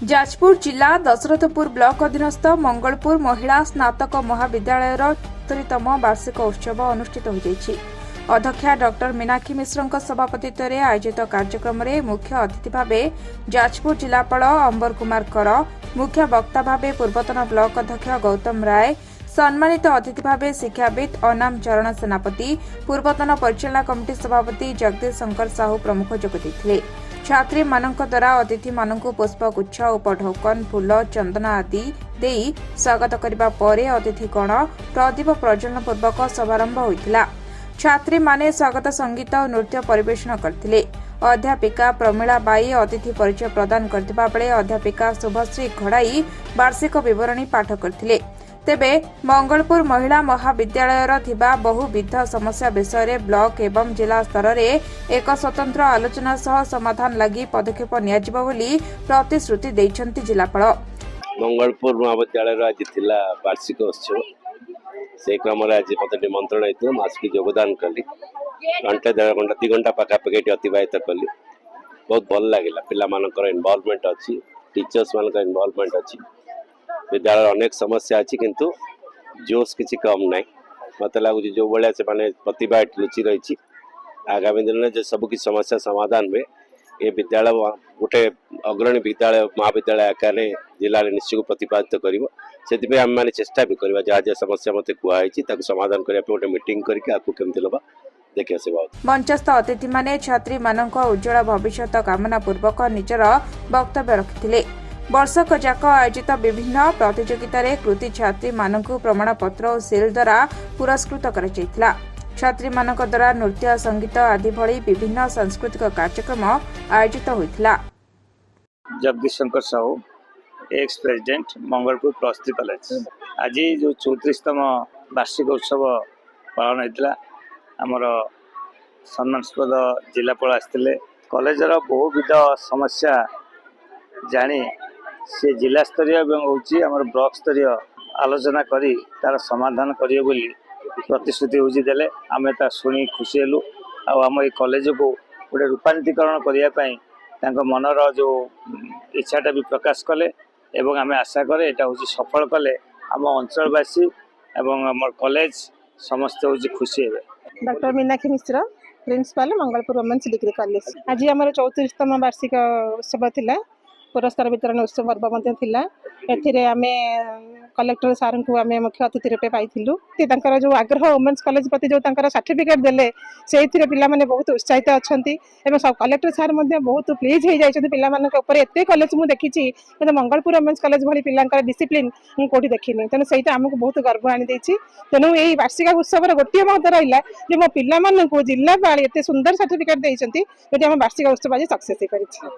जाजपुर जिला दशरथपुर ब्लॉक अधीनस्थ मंगलपुर महिला स्नातक महाविद्यालय 70तम वार्षिक उत्सव अनुष्ठित हो जाइछि। अध्यक्षा डॉ मीनाक्षी मिश्र सभापतित्व में आयोजित कार्यक्रम में मुख्य अतिथि भाव जाजपुर जिलापाल अंबर कुमार कर, मुख्य वक्ता भाव पूर्वतन ब्लॉक अध्यक्ष गौतम राय, सम्मानित अतिथि भाव शिक्षाविद अनाम चरण सेनापति, पूर्वतन परिचालना कमिटी सभापति जगदीश शंकर साहू प्रमुख जोगदेइथिले। छात्री मानक द्वारा अतिथि मानक पुष्पगुच्छ, उपढौकन, फूल, चंदन आदि देई स्वागत करबा परे अतिथिगण प्रदीप प्रज्वलन पूर्वक शुभारंभ होइतिला। छात्री माने स्वागत संगीत और नृत्य परिवेषण करथिले। अध्यापिका प्रमीला बाई अतिथि परिचय प्रदान करथिबा बेले अध्यापिका शुभश्री घड़ाई वार्षिक विवरणी पाठ करथिले। तेबे मंगलपुर महिला महाविद्यालय थिबा बहुविध समस्या विषय ब्लॉक एवं जिला स्तर में एक स्वतंत्र आलोचना सह समाधान लगी पदक्षेप नियाजिबो बोली प्रतिश्रुति दैछन्ति जिलापाल। मंगलपुर महाविद्यालय आज थिला वार्षिक उत्सव से क्रम आज मत निमंत्रण होता आसिक योगदान कली। घंटे 1.5 घंटा 2 घंटा पाखापाखि अतिबाहित कली। बहुत भल लगे पिला मानकर इनवॉल्वमेंट अच्छी, टीचर्स मान इनवॉल्वमेंट अच्छी। विद्यालय अनेक समस्या अच्छी किंतु जोश किसी कम ना। मत लगुच जो भाया से प्रतिभा लुचि रही आगामी दिन में जो सब किसी समस्या समाधान हुए ये विद्यालय गोटे अग्रणी विद्यालय महाविद्यालय आकार जिले में निश्चय प्रतिपादित कर आम मैंने चेष्टा भी करवा जहाँ जहाँ समस्या मत कहुई समाधान करने गोटे मीटिंग करके लबा देखिए से मंचस्थ अतिथि माने छात्री मानक उज्जवल भविष्यत कामना पूर्वक निजर वक्तव्य रखिथिले। वर्षक जाक आयोजित विभिन्न प्रतियोगिता कृति छात्री मानक प्रमाणपत्र और सिल द्वारा पुरस्कृत कर छात्री मानक द्वारा नृत्य, संगीत आदि भली विभिन्न सांस्कृतिक कार्यक्रम आयोजित होइथिला। Jagdish Shankar Sahu, ex president Mangalpur plus 3 college. आज जो 34तम वार्षिक उत्सव पालन होता आमर सम्मानस्पद जिलापाल आसते कॉलेजर बहुविध समस्या जानी से जिला स्तरीय आमर ब्लॉक स्तरीय आलोचना करी तार समाधान करिए बोली प्रतिश्रुति होजी देले। आमे ता सुनी खुशी हेलु आम ये कॉलेज को गोटे रूपांतरीकरण करने मनर जो इच्छाटा भी प्रकाश कले एवं आमे आशा करे एटा होजी सफल कले आम अंचलवासी एवं आम कॉलेज समस्त होजी खुशी हेबे। डॉ Meenakshi Mishra, principal Mangalpur women's degree college. आज आम 34तम वार्षिक उत्सव थिला। पुरस्कार वितरण उत्सव पर्व थिला। एथिरे आमे कलेक्टर सार को आम मुख्य अतिथि रूपे पाइथिलु। जो आग्रह वुमेन्स कॉलेज प्रति जो सर्टिफिकेट देले से पिला माने बहुत उत्साहित अछंती एवं सब कलेक्टर सार मध्ये बहुत प्लीज हो जाइछन्ती पिला मानक ऊपर। एते कॉलेज मु देखिछि किंतु मंगलपुर वुमेन्स कॉलेज भली पिलांकर डिसिप्लिन मु कोठी देखिनि। तेनु सेटा हमकु बहुत गर्व आनि दैछि। तेनु एई वार्षिक उत्सव गोटे महत्व रहिला जे मो पिला मानक जिल्लापाल एते सुंदर सर्टिफिकेट दैछन्ती जे हम वार्षिक उत्सव आज सक्सेस करिछि।